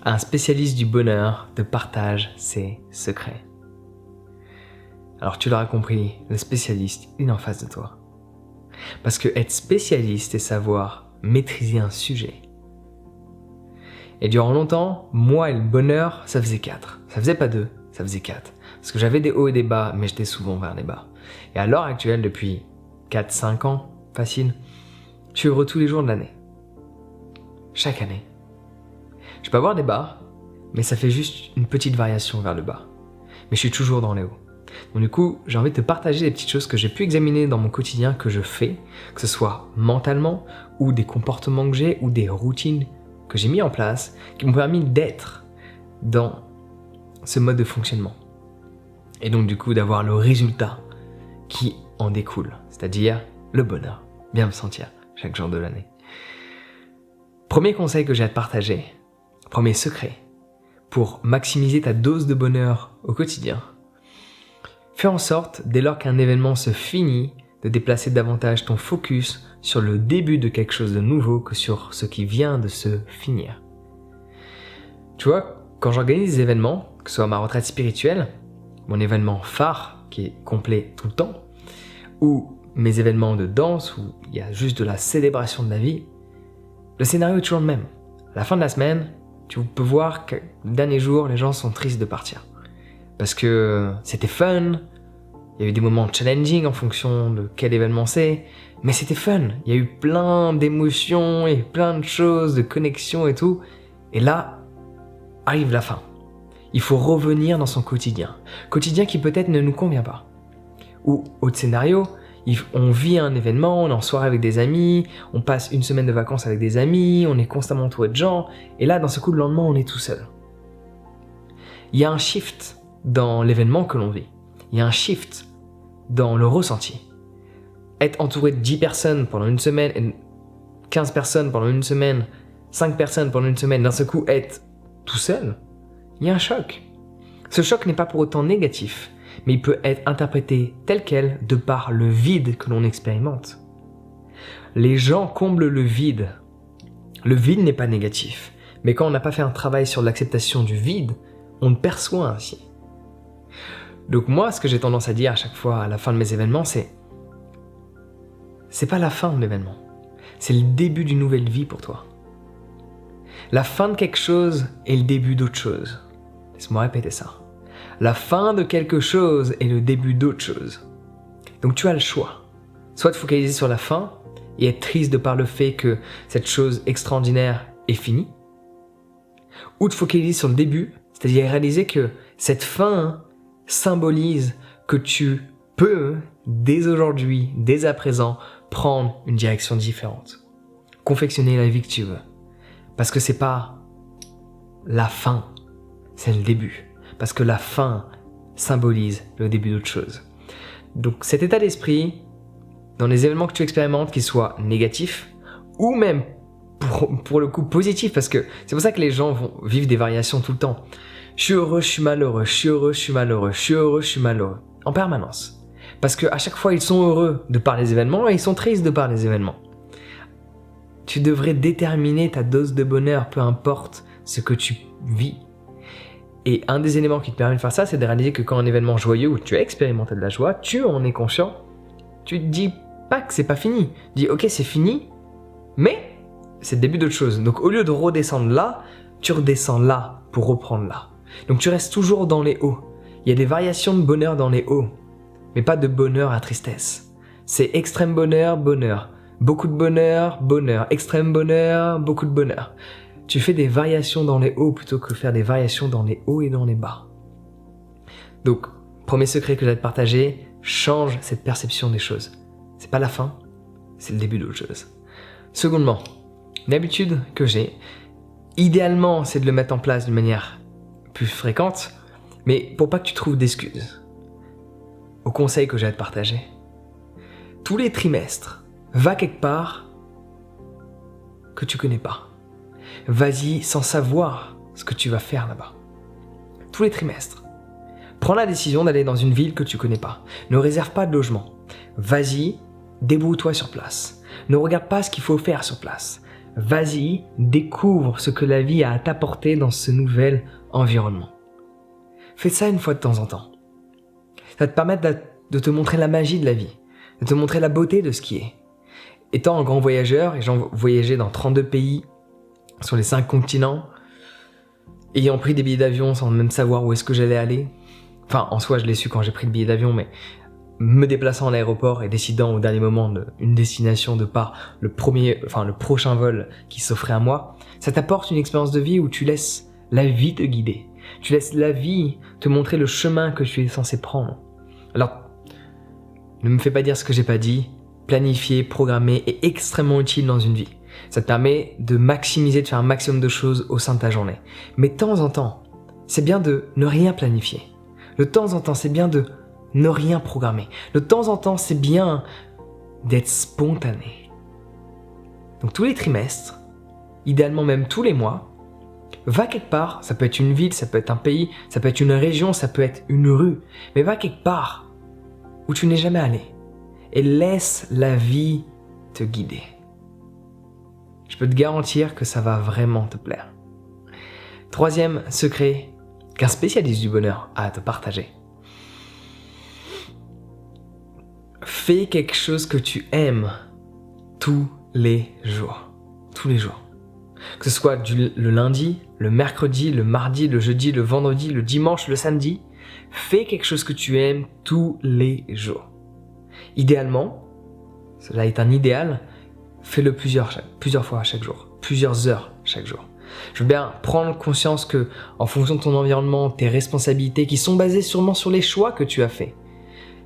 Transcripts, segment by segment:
Un spécialiste du bonheur te partage ses secrets. Alors tu l'auras compris, le spécialiste, il est en face de toi. Parce que être spécialiste et savoir maîtriser un sujet. Et durant longtemps, moi et le bonheur, ça faisait 4. Ça faisait pas 2, ça faisait 4. Parce que j'avais des hauts et des bas, mais j'étais souvent vers les bas. Et à l'heure actuelle, depuis 4-5 ans, facile, je suis heureux tous les jours de l'année. Chaque année. Je peux avoir des bas, mais ça fait juste une petite variation vers le bas. Mais je suis toujours dans les hauts. Donc du coup, j'ai envie de te partager des petites choses que j'ai pu examiner dans mon quotidien, que je fais, que ce soit mentalement, ou des comportements que j'ai, ou des routines que j'ai mis en place, qui m'ont permis d'être dans ce mode de fonctionnement. Et donc du coup, d'avoir le résultat qui en découle, c'est-à-dire le bonheur, bien me sentir chaque jour de l'année. Premier conseil que j'ai à te partager, premier secret, pour maximiser ta dose de bonheur au quotidien, fais en sorte, dès lors qu'un événement se finit, de déplacer davantage ton focus sur le début de quelque chose de nouveau que sur ce qui vient de se finir. Tu vois, quand j'organise des événements, que ce soit ma retraite spirituelle, mon événement phare qui est complet tout le temps, ou mes événements de danse où il y a juste de la célébration de la vie, le scénario est toujours le même. À la fin de la semaine, tu peux voir que le dernier jour, les gens sont tristes de partir. Parce que c'était fun, il y a eu des moments challenging en fonction de quel événement c'est, mais c'était fun. Il y a eu plein d'émotions et plein de choses, de connexions et tout. Et là, arrive la fin. Il faut revenir dans son quotidien. Quotidien qui peut-être ne nous convient pas. Ou, autre scénario, on vit un événement, on est en soirée avec des amis, on passe une semaine de vacances avec des amis, on est constamment entouré de gens, et là, d'un seul coup, le lendemain, on est tout seul. Il y a un shift dans l'événement que l'on vit. Il y a un shift dans le ressenti. Être entouré de 10 personnes pendant une semaine, 15 personnes pendant une semaine, 5 personnes pendant une semaine, d'un seul coup, être tout seul, il y a un choc. Ce choc n'est pas pour autant négatif, mais il peut être interprété tel quel de par le vide que l'on expérimente. Les gens comblent le vide. Le vide n'est pas négatif, mais quand on n'a pas fait un travail sur l'acceptation du vide, on le perçoit ainsi. Donc moi, ce que j'ai tendance à dire à chaque fois à la fin de mes événements, c'est pas la fin de l'événement, c'est le début d'une nouvelle vie pour toi. La fin de quelque chose est le début d'autre chose. Laisse-moi répéter ça. La fin de quelque chose est le début d'autre chose. Donc tu as le choix. Soit te focaliser sur la fin et être triste de par le fait que cette chose extraordinaire est finie, ou te focaliser sur le début, c'est-à-dire réaliser que cette fin symbolise que tu peux, dès aujourd'hui, dès à présent, prendre une direction différente. Confectionner la vie que tu veux. Parce que c'est pas la fin, c'est le début. Parce que la fin symbolise le début d'autre chose. Donc cet état d'esprit, dans les événements que tu expérimentes, qu'ils soient négatifs, ou même pour le coup positifs, parce que c'est pour ça que les gens vont vivre des variations tout le temps. Je suis heureux, je suis malheureux, je suis heureux, je suis malheureux, je suis heureux, je suis malheureux, en permanence. Parce qu'à chaque fois, ils sont heureux de par les événements et ils sont tristes de par les événements. Tu devrais déterminer ta dose de bonheur, peu importe ce que tu vis. Et un des éléments qui te permet de faire ça, c'est de réaliser que quand un événement joyeux où tu as expérimenté de la joie, tu en es conscient, tu te dis pas que c'est pas fini. Tu dis ok, c'est fini, mais c'est le début d'autre chose. Donc au lieu de redescendre là, tu redescends là pour reprendre là. Donc tu restes toujours dans les hauts. Il y a des variations de bonheur dans les hauts, mais pas de bonheur à tristesse. C'est extrême bonheur, bonheur. Beaucoup de bonheur, bonheur. Extrême bonheur, beaucoup de bonheur. Tu fais des variations dans les hauts plutôt que faire des variations dans les hauts et dans les bas. Donc, premier secret que j'ai à te partager, change cette perception des choses. C'est pas la fin, c'est le début d'autre chose. Secondement, une habitude que j'ai, idéalement, c'est de le mettre en place d'une manière plus fréquente, mais pour pas que tu trouves d'excuses. Au conseil que j'ai à te partager, tous les trimestres, va quelque part que tu connais pas. Vas-y sans savoir ce que tu vas faire là-bas. Tous les trimestres. Prends la décision d'aller dans une ville que tu connais pas. Ne réserve pas de logement. Vas-y, débrouille-toi sur place. Ne regarde pas ce qu'il faut faire sur place. vas-y, découvre ce que la vie a à t'apporter dans ce nouvel environnement. Fais ça une fois de temps en temps. Ça va te permettre de te montrer la magie de la vie, de te montrer la beauté de ce qui est. Étant un grand voyageur, ayant voyagé dans 32 pays, sur les 5 continents, ayant pris des billets d'avion sans même savoir où est-ce que j'allais aller, enfin en soi je l'ai su quand j'ai pris le billet d'avion, mais me déplaçant à l'aéroport et décidant au dernier moment d'une destination de par le prochain vol qui s'offrait à moi, ça t'apporte une expérience de vie où tu laisses la vie te guider. Tu laisses la vie te montrer le chemin que tu es censé prendre. Alors, ne me fais pas dire ce que j'ai pas dit. Planifier, programmer est extrêmement utile dans une vie. Ça te permet de maximiser, de faire un maximum de choses au sein de ta journée. Mais de temps en temps, c'est bien de ne rien planifier. De temps en temps, c'est bien de ne rien programmer. De temps en temps, c'est bien d'être spontané. Donc tous les trimestres, idéalement même tous les mois, va quelque part, ça peut être une ville, ça peut être un pays, ça peut être une région, ça peut être une rue, mais va quelque part où tu n'es jamais allé et laisse la vie te guider. Je peux te garantir que ça va vraiment te plaire. Troisième secret qu'un spécialiste du bonheur a à te partager. Fais quelque chose que tu aimes tous les jours. Tous les jours. Que ce soit le lundi, le mercredi, le mardi, le jeudi, le vendredi, le dimanche, le samedi, fais quelque chose que tu aimes tous les jours. Idéalement, cela est un idéal, fais-le plusieurs fois chaque jour, plusieurs heures chaque jour. Je veux bien prendre conscience que, en fonction de ton environnement, tes responsabilités, qui sont basées sûrement sur les choix que tu as faits.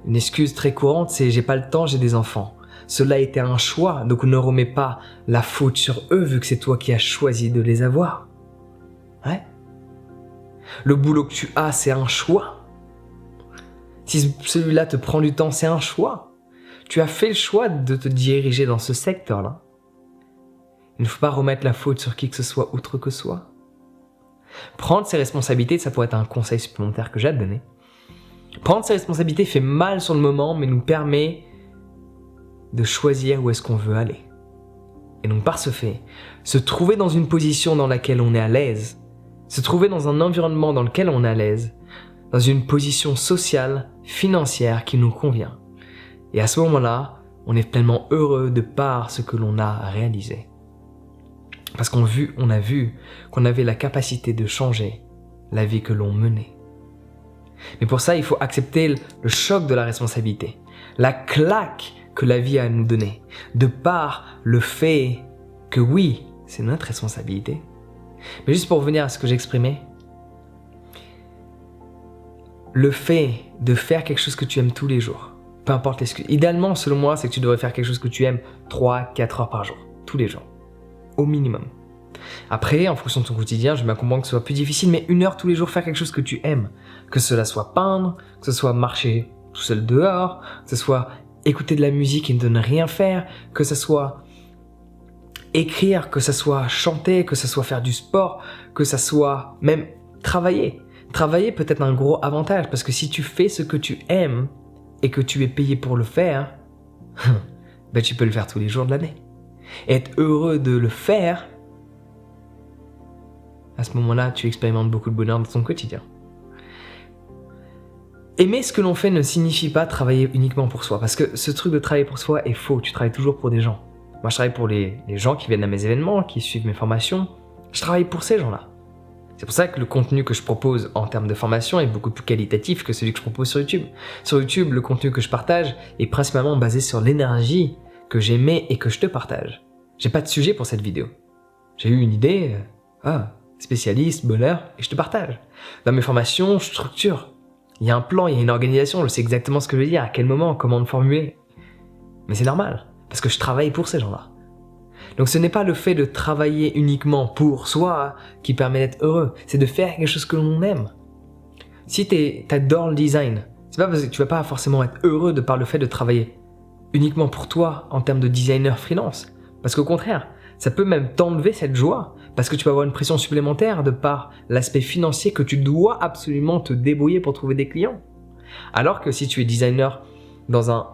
Une excuse très courante, c'est « j'ai pas le temps, j'ai des enfants ». Cela était un choix, donc ne remets pas la faute sur eux vu que c'est toi qui as choisi de les avoir. Ouais. Le boulot que tu as, c'est un choix. Si celui-là te prend du temps, c'est un choix. Tu as fait le choix de te diriger dans ce secteur-là. Il ne faut pas remettre la faute sur qui que ce soit autre que soi. Prendre ses responsabilités, ça pourrait être un conseil supplémentaire que j'ai à te donner. Prendre ses responsabilités fait mal sur le moment, mais nous permet de choisir où est-ce qu'on veut aller. Et donc par ce fait, se trouver dans une position dans laquelle on est à l'aise, se trouver dans un environnement dans lequel on est à l'aise, dans une position sociale, financière qui nous convient. Et à ce moment-là, on est pleinement heureux de par ce que l'on a réalisé. Parce qu'on a vu qu'on avait la capacité de changer la vie que l'on menait. Mais pour ça, il faut accepter le choc de la responsabilité, la claque que la vie a à nous donner, de par le fait que oui, c'est notre responsabilité. Mais juste pour revenir à ce que j'exprimais, le fait de faire quelque chose que tu aimes tous les jours, peu importe l'excuse, idéalement selon moi, c'est que tu devrais faire quelque chose que tu aimes 3-4 heures par jour, tous les jours, au minimum. Après, en fonction de ton quotidien, je me comprends que ce soit plus difficile, mais 1 heure tous les jours, faire quelque chose que tu aimes, que cela soit peindre, que ce soit marcher tout seul dehors, que ce soit écouter de la musique et ne rien faire, que ce soit écrire, que ce soit chanter, que ce soit faire du sport, que ce soit même travailler. Travailler peut être un gros avantage, parce que si tu fais ce que tu aimes et que tu es payé pour le faire, ben tu peux le faire tous les jours de l'année. Et être heureux de le faire, à ce moment-là, tu expérimentes beaucoup de bonheur dans ton quotidien. Aimer ce que l'on fait ne signifie pas travailler uniquement pour soi, parce que ce truc de travailler pour soi est faux, tu travailles toujours pour des gens. Moi, je travaille pour les gens qui viennent à mes événements, qui suivent mes formations, je travaille pour ces gens-là. C'est pour ça que le contenu que je propose en termes de formation est beaucoup plus qualitatif que celui que je propose sur YouTube. Sur YouTube, le contenu que je partage est principalement basé sur l'énergie que j'aimais et que je te partage. J'ai pas de sujet pour cette vidéo. J'ai eu une idée, spécialiste, bonheur, et je te partage. Dans mes formations, je structure. Il y a un plan, il y a une organisation, je sais exactement ce que je veux dire, à quel moment, comment le formuler. Mais c'est normal, parce que je travaille pour ces gens-là. Donc ce n'est pas le fait de travailler uniquement pour soi qui permet d'être heureux, c'est de faire quelque chose que l'on aime. Si t'adores le design, c'est pas parce que tu vas pas forcément être heureux de par le fait de travailler uniquement pour toi en termes de designer freelance. Parce qu'au contraire, ça peut même t'enlever cette joie, parce que tu vas avoir une pression supplémentaire de par l'aspect financier que tu dois absolument te débrouiller pour trouver des clients. Alors que si tu es designer dans un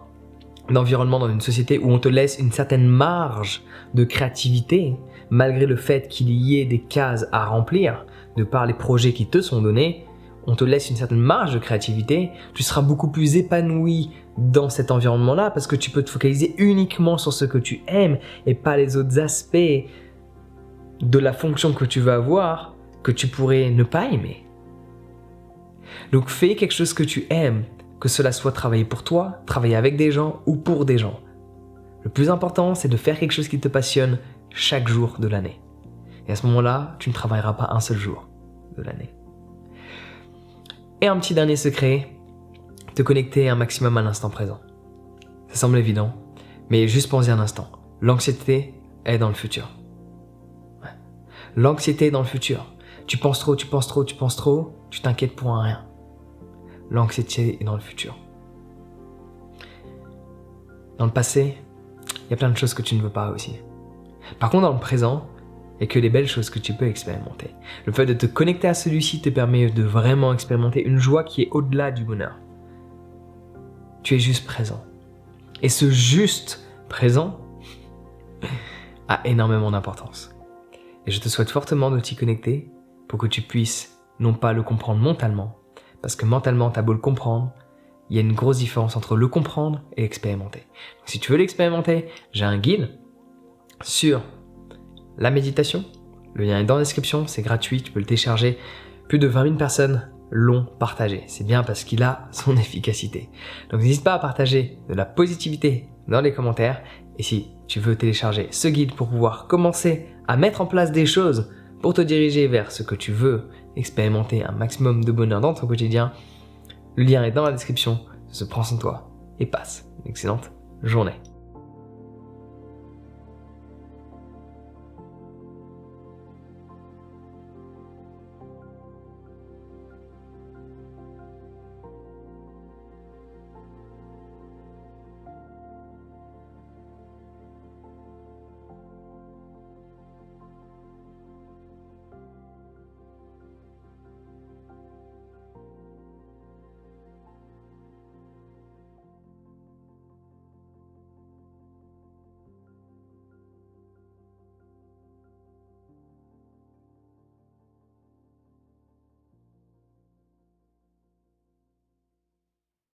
d'environnement dans une société où on te laisse une certaine marge de créativité, malgré le fait qu'il y ait des cases à remplir, de par les projets qui te sont donnés, on te laisse une certaine marge de créativité, tu seras beaucoup plus épanoui dans cet environnement-là parce que tu peux te focaliser uniquement sur ce que tu aimes et pas les autres aspects de la fonction que tu veux avoir que tu pourrais ne pas aimer. Donc fais quelque chose que tu aimes, que cela soit travailler pour toi, travailler avec des gens ou pour des gens. Le plus important, c'est de faire quelque chose qui te passionne chaque jour de l'année. Et à ce moment-là, tu ne travailleras pas un seul jour de l'année. Et un petit dernier secret, te connecter un maximum à l'instant présent. Ça semble évident, mais juste pense-y un instant. L'anxiété est dans le futur. Ouais. L'anxiété est dans le futur. Tu penses trop, tu t'inquiètes pour un rien. L'anxiété est dans le futur. Dans le passé, il y a plein de choses que tu ne veux pas aussi. Par contre, dans le présent, il n'y a que les belles choses que tu peux expérimenter. Le fait de te connecter à celui-ci te permet de vraiment expérimenter une joie qui est au-delà du bonheur. Tu es juste présent. Et ce juste présent a énormément d'importance. Et je te souhaite fortement de t'y connecter pour que tu puisses non pas le comprendre mentalement, parce que mentalement, tu as beau le comprendre, il y a une grosse différence entre le comprendre et expérimenter. Donc, si tu veux l'expérimenter, j'ai un guide sur la méditation. Le lien est dans la description, c'est gratuit, tu peux le télécharger. Plus de 20 000 personnes l'ont partagé. C'est bien parce qu'il a son efficacité. Donc n'hésite pas à partager de la positivité dans les commentaires. Et si tu veux télécharger ce guide pour pouvoir commencer à mettre en place des choses pour te diriger vers ce que tu veux, expérimenter un maximum de bonheur dans ton quotidien, le lien est dans la description. Se prends soin de toi et passe une excellente journée.